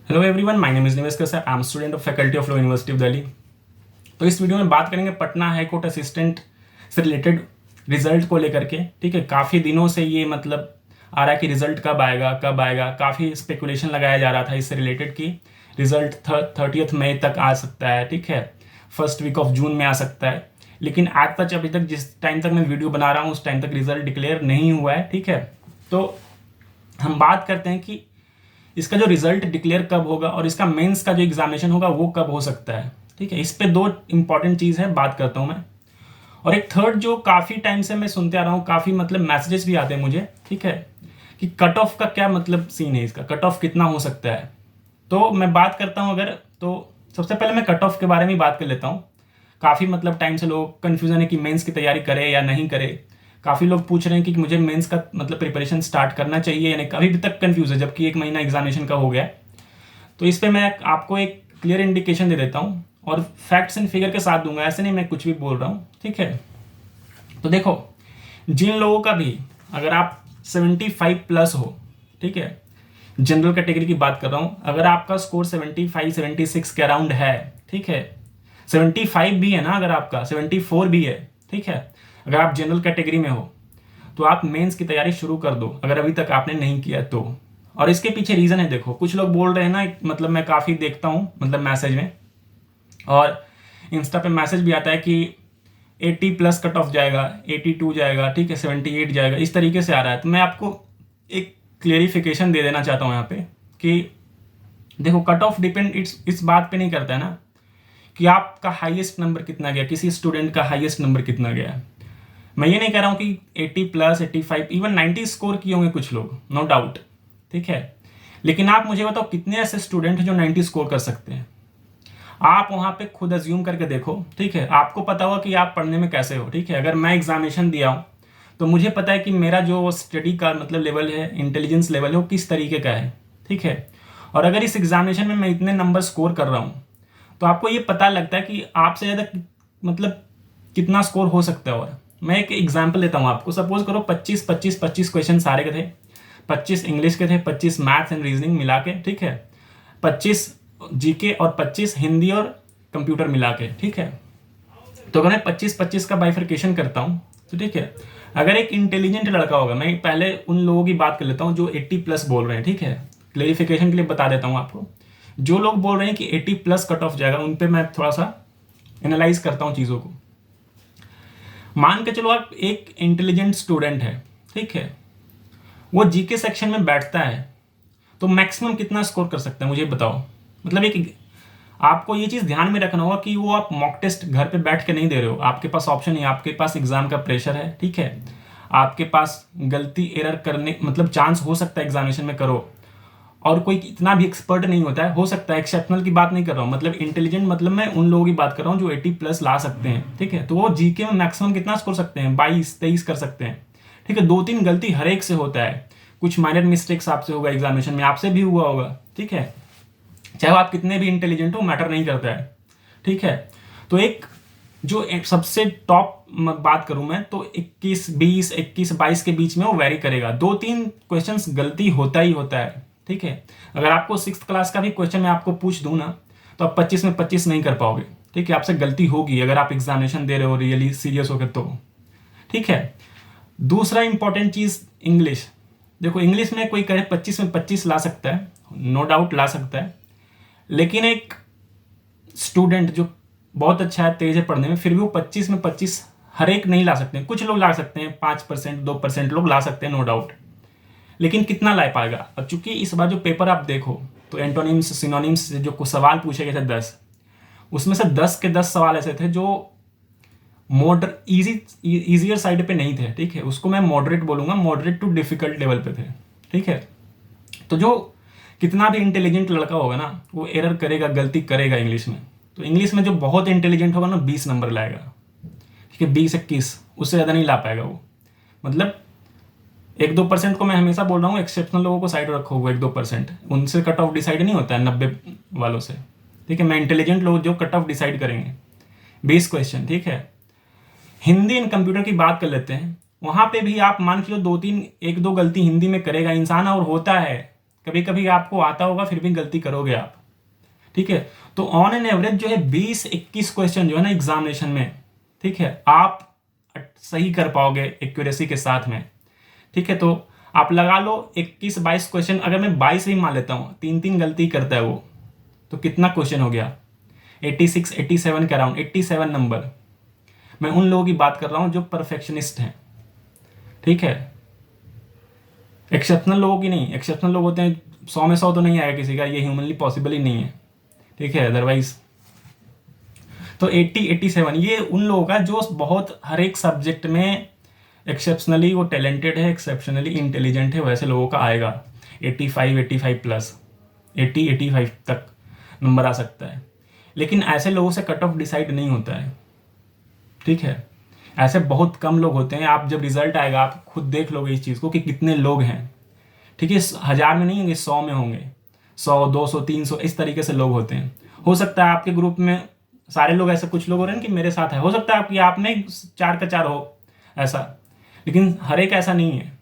Hello everyone, my name is निवेश कसा। I am student of faculty of law university of Delhi. तो इस video में बात करेंगे पटना हाई कोर्ट असिस्टेंट से रिलेटेड रिजल्ट को लेकर के। ठीक है, काफ़ी दिनों से ये मतलब आ रहा है कि रिजल्ट कब आएगा। काफ़ी स्पेकुलेशन लगाया जा रहा था इससे रिलेटेड कि रिजल्ट 30 मई तक आ सकता है। ठीक है, फर्स्ट वीक ऑफ जून में आ सकता है। लेकिन आज तक अभी तक जिस टाइम तक मैं वीडियो बना रहा हूँ उस टाइम तक रिजल्ट डिक्लेयर नहीं हुआ है। ठीक है, तो हम बात करते हैं कि इसका जो रिजल्ट डिक्लेयर कब होगा और इसका मेंस का जो एग्जामिनेशन होगा वो कब हो सकता है। ठीक है, इस पे दो इंपॉर्टेंट चीज़ है, बात करता हूँ मैं। और एक थर्ड जो काफ़ी टाइम से मैं सुनते आ रहा हूँ, काफ़ी मतलब मैसेजेस भी आते हैं मुझे। ठीक है, कि कट ऑफ का क्या मतलब सीन है, इसका कट ऑफ कितना हो सकता है। तो मैं बात करता हूँ अगर, तो सबसे पहले मैं कट ऑफ के बारे में बात कर लेता हूँ। काफ़ी मतलब टाइम से लोग कन्फ्यूज़न है कि मेंस की तैयारी करे या नहीं करे। काफ़ी लोग पूछ रहे हैं कि मुझे मेंस का मतलब प्रिपरेशन स्टार्ट करना चाहिए या नहीं, अभी भी तक कन्फ्यूज़ है जबकि एक महीना एग्जामिनेशन का हो गया है। तो इस पर मैं आपको एक क्लियर इंडिकेशन दे देता हूँ और फैक्ट्स एंड फिगर के साथ दूंगा, ऐसे नहीं मैं कुछ भी बोल रहा हूँ। ठीक है, तो देखो, जिन लोगों का भी अगर आप 75 प्लस हो, ठीक है, जनरल कैटेगरी की बात कर रहा हूँ, अगर आपका स्कोर 75 76 के अराउंड है, ठीक है, 75 भी है ना, अगर आपका 74 भी है, ठीक है, अगर आप जनरल कैटेगरी में हो तो आप मेंस की तैयारी शुरू कर दो अगर अभी तक आपने नहीं किया तो। और इसके पीछे रीज़न है, देखो कुछ लोग बोल रहे हैं ना, मतलब मैं काफ़ी देखता हूँ मतलब मैसेज में और इंस्टा पे मैसेज भी आता है कि 80 प्लस कट ऑफ जाएगा, 82 जाएगा, ठीक है, 78 जाएगा, इस तरीके से आ रहा है। तो मैं आपको एक क्लेरिफिकेशन दे देना चाहता हूँ यहाँ पे कि देखो, कट ऑफ डिपेंड इस बात पे नहीं करता है ना कि आपका हाईएस्ट नंबर कितना गया, किसी स्टूडेंट का हाईएस्ट नंबर कितना गया। मैं ये नहीं कह रहा हूँ कि 80 प्लस 85 इवन 90 स्कोर किए होंगे कुछ लोग, नो डाउट, ठीक है, लेकिन आप मुझे बताओ कितने ऐसे स्टूडेंट हैं जो 90 स्कोर कर सकते हैं। आप वहाँ पे खुद अज्यूम करके देखो, ठीक है, आपको पता होगा कि आप पढ़ने में कैसे हो। ठीक है, अगर मैं एग्जामिनेशन दिया हूँ तो मुझे पता है कि मेरा जो स्टडी का मतलब लेवल है, इंटेलिजेंस लेवल है, वो किस तरीके का है। ठीक है, और अगर इस एग्जामिनेशन में मैं इतने नंबर स्कोर कर रहा हूँ तो आपको ये पता लगता है कि आपसे ज़्यादा मतलब कितना स्कोर हो सकता है। और मैं एक एग्जाम्पल लेता हूँ आपको, सपोज करो 25 क्वेश्चन सारे के थे, 25 इंग्लिश के थे, 25 मैथ्स एंड रीजनिंग मिला के, ठीक है, 25 जीके और 25 हिंदी और कंप्यूटर मिला के। ठीक है, तो अगर मैं 25 का बाइफर्केशन करता हूँ तो ठीक है, अगर एक इंटेलिजेंट लड़का होगा, मैं पहले उन लोगों की बात कर लेता हूँ जो 80 प्लस बोल रहे हैं। ठीक है, क्लेरिफिकेशन के लिए बता देता हूँ आपको, जो लोग बोल रहे हैं कि 80 प्लस कट ऑफ जाएगा उन पर मैं थोड़ा सा एनालाइज करता हूँ चीज़ों को। मान के चलो आप एक इंटेलिजेंट स्टूडेंट है, ठीक है, वो जीके सेक्शन में बैठता है तो मैक्सिमम कितना स्कोर कर सकता है मुझे बताओ। मतलब एक आपको ये चीज़ ध्यान में रखना होगा कि वो आप मॉक टेस्ट घर पे बैठ के नहीं दे रहे हो, आपके पास ऑप्शन है, आपके पास एग्जाम का प्रेशर है। ठीक है, आपके पास गलती एरर करने मतलब चांस हो सकता है एग्जामिनेशन में करो, और कोई इतना भी एक्सपर्ट नहीं होता है, हो सकता है, एक्सेप्शनल की बात नहीं कर रहा हूँ, मतलब इंटेलिजेंट मतलब मैं उन लोगों की बात कर रहा हूँ जो 80 प्लस ला सकते हैं। ठीक है, तो वो जीके में मैक्सिमम कितना स्कोर सकते हैं, 22 23 कर सकते हैं। ठीक है, 2 3 गलती हर एक से होता है, कुछ माइनर मिस्टेक्स आपसे होगा एग्जामिनेशन में, आपसे भी हुआ होगा। ठीक है, चाहे आप कितने भी इंटेलिजेंट हो, मैटर नहीं करता है। ठीक है, तो एक जो सबसे टॉप बात करूं मैं तो 21 20 21 22 के बीच में वो वेरी करेगा, 2 3 क्वेश्चंस गलती होता ही होता है। ठीक है, अगर आपको 6th क्लास का भी क्वेश्चन मैं आपको पूछ दूं ना तो आप 25 में 25 नहीं कर पाओगे। ठीक है, आपसे गलती होगी अगर आप एग्जामिनेशन दे रहे हो रियली सीरियस होकर तो। ठीक है, दूसरा इंपॉर्टेंट चीज इंग्लिश। देखो, इंग्लिश में कोई कहे 25 में 25 ला सकता है, नो डाउट ला सकता है, लेकिन एक स्टूडेंट जो बहुत अच्छा है, तेज है पढ़ने में, फिर भी वो 25 में 25 हर एक नहीं ला सकते हैं। कुछ लोग ला सकते हैं, 5% 2% लोग ला सकते हैं, नो डाउट, लेकिन कितना ला पाएगा। अब चूंकि इस बार जो पेपर आप देखो तो एंटोनिम्स सिनोनिम्स से जो कुछ सवाल पूछे गए थे 10, उसमें से 10 के 10 सवाल ऐसे थे जो ईजियर साइड पे नहीं थे। ठीक है, उसको मैं मॉडरेट बोलूंगा, मॉडरेट टू डिफिकल्ट लेवल पे थे। ठीक है, तो जो कितना भी इंटेलिजेंट लड़का होगा ना वो एरर करेगा, गलती करेगा इंग्लिश में। तो इंग्लिश में जो बहुत इंटेलिजेंट होगा ना 20 नंबर लाएगा। ठीक है, 20 21 उससे ज़्यादा नहीं ला पाएगा वो। मतलब 1 2% को मैं हमेशा बोल रहा हूँ, एक्सेप्शनल लोगों को साइड रखो, वो 1 2% उनसे कट ऑफ डिसाइड नहीं होता है 90 वालों से। ठीक है, मैं इंटेलिजेंट लोग जो कट ऑफ डिसाइड करेंगे 20 क्वेश्चन। ठीक है, हिंदी एंड कंप्यूटर की बात कर लेते हैं, वहाँ पे भी आप मान के लो 2 3 1 2 गलती हिंदी में करेगा इंसान, और होता है कभी कभी आपको आता होगा फिर भी गलती करोगे आप, ठीक है। तो ऑन एन एवरेज जो है 20-21 क्वेश्चन जो है ना एग्जामिनेशन में, ठीक है, आप सही कर पाओगे एक्यूरेसी के साथ में, ठीक है। तो आप लगा लो 21-22 क्वेश्चन, अगर मैं 22 भी मान लेता हूँ, 3-3 गलती करता है वो, तो कितना क्वेश्चन हो गया, 86-87 के अराउंड, 87 नंबर। मैं उन लोगों की बात कर रहा हूँ जो परफेक्शनिस्ट हैं, ठीक है, एक्सेप्शनल लोगों की नहीं। एक्सेप्शनल लोग होते हैं 100 में 100 तो नहीं आएगा किसी का, ये ह्यूमनली पॉसिबल ही नहीं है, ठीक है, अदरवाइज। तो 80-87 ये उन लोगों का जो बहुत हर एक सब्जेक्ट में एक्सेप्शनली वो टैलेंटेड है, एक्सेप्शनली इंटेलिजेंट है, वैसे लोगों का आएगा 85 प्लस, 80-85 तक नंबर आ सकता है। लेकिन ऐसे लोगों से कट ऑफ डिसाइड नहीं होता है, ठीक है, ऐसे बहुत कम लोग होते हैं। आप जब रिजल्ट आएगा आप खुद देख लोगे इस चीज़ को कि कितने लोग हैं, ठीक है, 1000 में नहीं होंगे, 100 में होंगे, 100, 200, 300 इस तरीके से लोग होते हैं। हो सकता है आपके ग्रुप में सारे लोग ऐसे, कुछ लोग हो रहे हैं कि मेरे साथ है, हो सकता है कि आप में 4 का 4 हो ऐसा, लेकिन हर एक ऐसा नहीं है।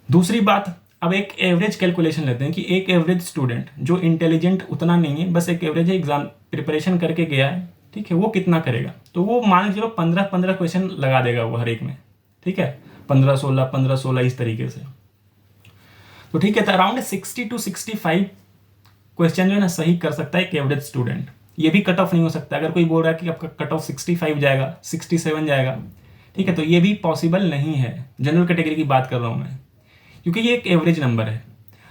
दूसरी बात, अब एक एवरेज कैलकुलेशन लेते हैं कि एक एवरेज स्टूडेंट जो इंटेलिजेंट उतना नहीं है, बस एक एवरेज एग्जाम प्रिपरेशन करके गया है, ठीक है, वो कितना करेगा। तो वो मान के चलो 15-15 क्वेश्चन लगा देगा वो हर एक में, ठीक है, 15-16 इस तरीके से। तो ठीक है, तो अराउंड 60-65 क्वेश्चन जो है ना सही कर सकता है एक एवरेज स्टूडेंट। ये भी कट ऑफ नहीं हो सकता। अगर कोई बोल रहा है कि आपका कट ऑफ 65 जाएगा, 67 जाएगा, ठीक है, तो ये भी पॉसिबल नहीं है। जनरल कैटेगरी की बात कर रहा हूँ मैं, क्योंकि ये एक एवरेज नंबर है।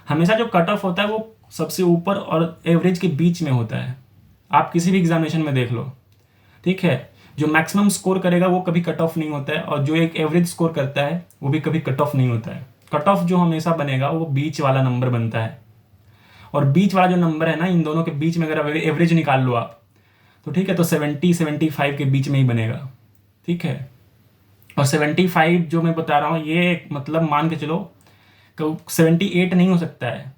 हमेशा जो कट ऑफ होता है वो सबसे ऊपर और एवरेज के बीच में होता है। आप किसी भी एग्जामिनेशन में देख लो, ठीक है, जो मैक्सिमम स्कोर करेगा वो कभी कट ऑफ नहीं होता है, और जो एक एवरेज स्कोर करता है वो भी कभी कट ऑफ नहीं होता है। कट ऑफ जो हमेशा बनेगा वो बीच वाला नंबर बनता है, और बीच वाला जो नंबर है ना, इन दोनों के बीच में अगर एवरेज निकाल लो आप, तो ठीक है, तो 70-75 के बीच में ही बनेगा, ठीक है। और 75 जो मैं बता रहा हूँ ये मतलब मान के चलो 78 नहीं हो सकता है,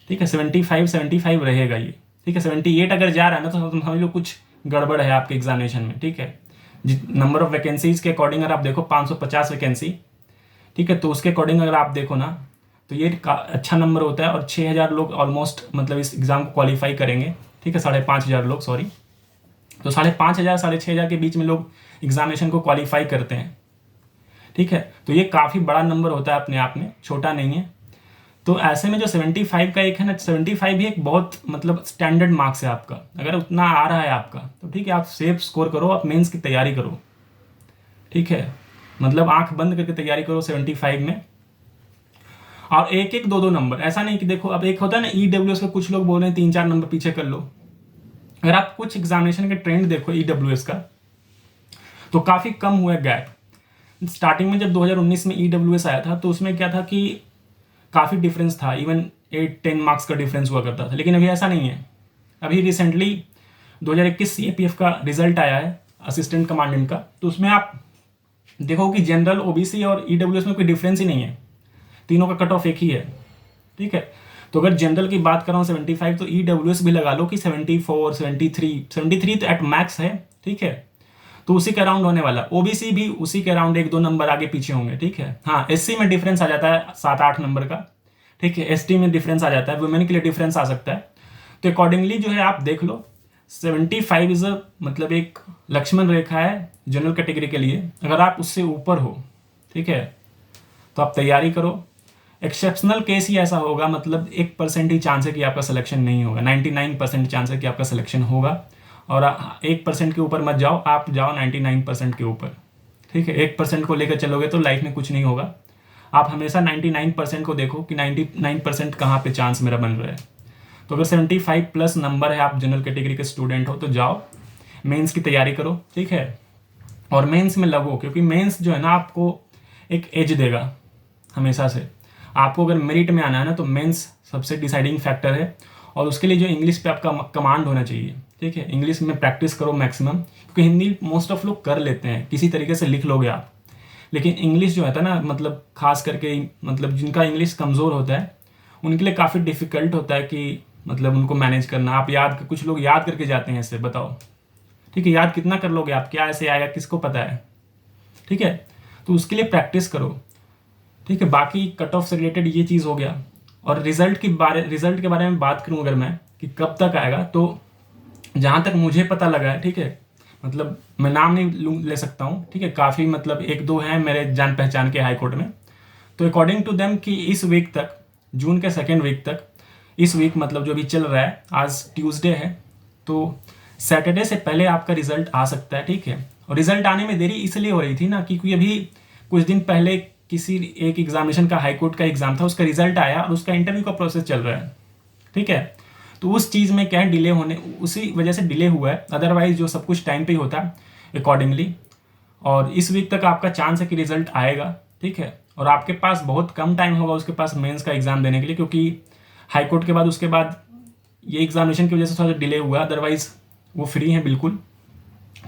ठीक है, 75 रहेगा ये, ठीक है। 78 अगर जा रहा है ना तो समझ लो कुछ गड़बड़ है आपके एग्जामिनेशन में, ठीक है। नंबर ऑफ वैकेंसीज के अकॉर्डिंग अगर आप देखो 550 वैकेंसी, ठीक है, तो उसके अकॉर्डिंग अगर आप देखो ना तो ये अच्छा नंबर होता है, और 6000 लोग ऑलमोस्ट मतलब इस एग्ज़ाम को क्वालिफाई करेंगे, ठीक है, 5500 लोग, सॉरी, तो 5500 6500 के बीच में लोग एग्जामिनेशन को क्वालिफाई करते हैं, ठीक है। तो ये काफ़ी बड़ा नंबर होता है अपने आप में, छोटा नहीं है। तो ऐसे में जो 75 का एक है ना, 75 भी एक बहुत मतलब स्टैंडर्ड मार्क्स है आपका। अगर उतना आ रहा है आपका तो ठीक है, आप सेफ स्कोर करो, आप मेंस की तैयारी करो, ठीक है, मतलब आंख बंद करके तैयारी करो 75 में। और एक एक 2-2 नंबर, ऐसा नहीं कि देखो अब एक होता है ना ईडब्ल्यूएस का, कुछ लोग बोल रहे हैं 3-4 नंबर पीछे कर लो। अगर आप कुछ एग्जामिनेशन के ट्रेंड देखो ईडब्ल्यूएस का, तो काफ़ी कम हुआ है गैप। स्टार्टिंग में जब 2019 में ईडब्ल्यूएस आया था तो उसमें क्या था कि काफ़ी डिफरेंस था, इवन 8-10 मार्क्स का डिफरेंस हुआ करता था, लेकिन अभी ऐसा नहीं है। अभी रिसेंटली 2021 सीएपीएफ का रिजल्ट आया है असिस्टेंट कमांडेंट का, तो उसमें आप देखो कि जनरल, ओबीसी और ईडब्ल्यूएस में कोई डिफरेंस ही नहीं है, तीनों का कट ऑफ एक ही है, ठीक है। तो अगर जनरल की बात कर रहा हूँ 75, तो ईडब्ल्यूएस भी लगा लो कि 74, 73 तो एट मैक्स है, ठीक है, तो उसी के अराउंड होने वाला। ओबीसी भी उसी के अराउंड 1-2 नंबर आगे पीछे होंगे, ठीक है। हाँ, एससी में डिफरेंस आ जाता है 7-8 नंबर का, ठीक है, एसटी में डिफरेंस आ जाता है, वुमेन के लिए डिफरेंस आ सकता है। तो अकॉर्डिंगली जो है आप देख लो 75 इज मतलब एक लक्ष्मण रेखा है जनरल कैटेगरी के लिए। अगर आप उससे ऊपर हो, ठीक है, तो आप तैयारी करो। एक्सेप्शनल केस ही ऐसा होगा, मतलब 1% ही चांस है कि आपका सिलेक्शन नहीं होगा, 99% चांस है कि आपका सिलेक्शन होगा। और 1% के ऊपर मत जाओ, आप जाओ 99% के ऊपर, ठीक है। 1% को लेकर चलोगे तो लाइफ में कुछ नहीं होगा। आप हमेशा 99% को देखो कि 99% कहाँ पे चांस मेरा बन रहा है। तो अगर 75 प्लस नंबर है, आप जनरल कैटेगरी के स्टूडेंट हो, तो जाओ मेंस की तैयारी करो, ठीक है, और मेंस में लगो, क्योंकि मेंस जो है ना आपको एक एज देगा हमेशा से। आपको अगर मेरिट में आना है ना तो मेंस सबसे डिसाइडिंग फैक्टर है, और उसके लिए जो इंग्लिश पे आपका कमांड होना चाहिए, ठीक है। इंग्लिश में प्रैक्टिस करो मैक्सिमम, क्योंकि हिंदी मोस्ट ऑफ लोग कर लेते हैं, किसी तरीके से लिख लोगे आप, लेकिन इंग्लिश जो है ना, मतलब खास करके मतलब जिनका इंग्लिश कमज़ोर होता है उनके लिए काफ़ी डिफ़िकल्ट होता है कि मतलब उनको मैनेज करना। आप कुछ लोग याद करके जाते हैं इससे, बताओ, ठीक है, याद कितना कर लोगे आप, क्या ऐसे आएगा किसको पता है, ठीक है। तो उसके लिए प्रैक्टिस करो, ठीक है। बाकी कट ऑफ से रिलेटेड ये चीज़ हो गया। और रिजल्ट के बारे में बात करूँ अगर मैं कि कब तक आएगा, तो जहाँ तक मुझे पता लगा है, ठीक है, मतलब मैं नाम नहीं ले सकता हूँ, ठीक है, काफ़ी मतलब एक दो हैं मेरे जान पहचान के हाई कोर्ट में, तो अकॉर्डिंग टू देम कि इस वीक तक, जून के सेकेंड वीक तक, इस वीक मतलब जो भी चल रहा है, आज ट्यूसडे है, तो सैटरडे से पहले आपका रिजल्ट आ सकता है, ठीक है। और रिजल्ट आने में देरी इसलिए हो रही थी ना क्योंकि अभी कुछ दिन पहले किसी एक एग्जामिनेशन का हाई कोर्ट का एग्जाम था, उसका रिजल्ट आया और उसका इंटरव्यू का प्रोसेस चल रहा है, ठीक है। तो उस चीज़ में क्या है, डिले होने, उसी वजह से डिले हुआ है, अदरवाइज जो सब कुछ टाइम पे ही होता अकॉर्डिंगली। और इस वीक तक आपका चांस है कि रिजल्ट आएगा, ठीक है। और आपके पास बहुत कम टाइम होगा उसके पास मेंस का एग्ज़ाम देने के लिए, क्योंकि हाई कोर्ट के बाद उसके बाद ये एग्जामिनेशन की वजह से थोड़ा डिले हुआ, अदरवाइज वो फ्री हैं बिल्कुल,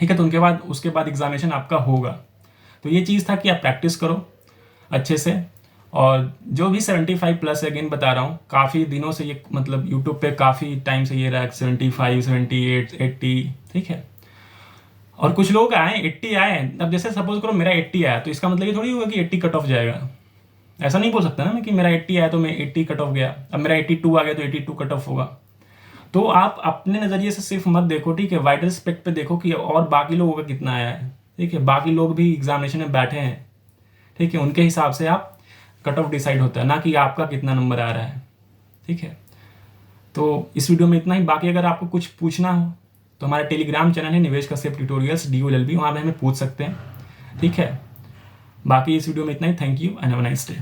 ठीक है। तो उनके बाद उसके बाद एग्जामिनेशन आपका होगा। तो ये चीज़ था कि आप प्रैक्टिस करो अच्छे से। और जो भी 75 प्लस, अगेन बता रहा हूँ, काफ़ी दिनों से ये मतलब यूट्यूब पे काफ़ी टाइम से ये रहा है 75, 78, 80, ठीक है। और कुछ लोग आए 80 आए, अब जैसे सपोज करो मेरा 80 आया, तो इसका मतलब ये थोड़ी होगा कि 80 कट ऑफ जाएगा। ऐसा नहीं बोल सकता ना मैं कि मेरा 80 आया तो मैं 80 कट ऑफ गया, अब मेरा 82 आ गया तो 82 कट ऑफ होगा। तो आप अपने नज़रिए से सिर्फ मत देखो, ठीक है, वाइडर स्पेक्ट पे देखो कि और बाकी लोगों का कितना आया है, ठीक है। बाकी लोग भी एग्जामिनेशन में बैठे हैं, ठीक है, उनके हिसाब से आप कट ऑफ डिसाइड होता है, ना कि आपका कितना नंबर आ रहा है, ठीक है। तो इस वीडियो में इतना ही। बाकी अगर आपको कुछ पूछना हो तो हमारा टेलीग्राम चैनल है निवेश कश्यप ट्यूटोरियल्स DULLB, वहाँ पे हमें पूछ सकते हैं, ठीक है। बाकी इस वीडियो में इतना ही। Thank you and have a nice day.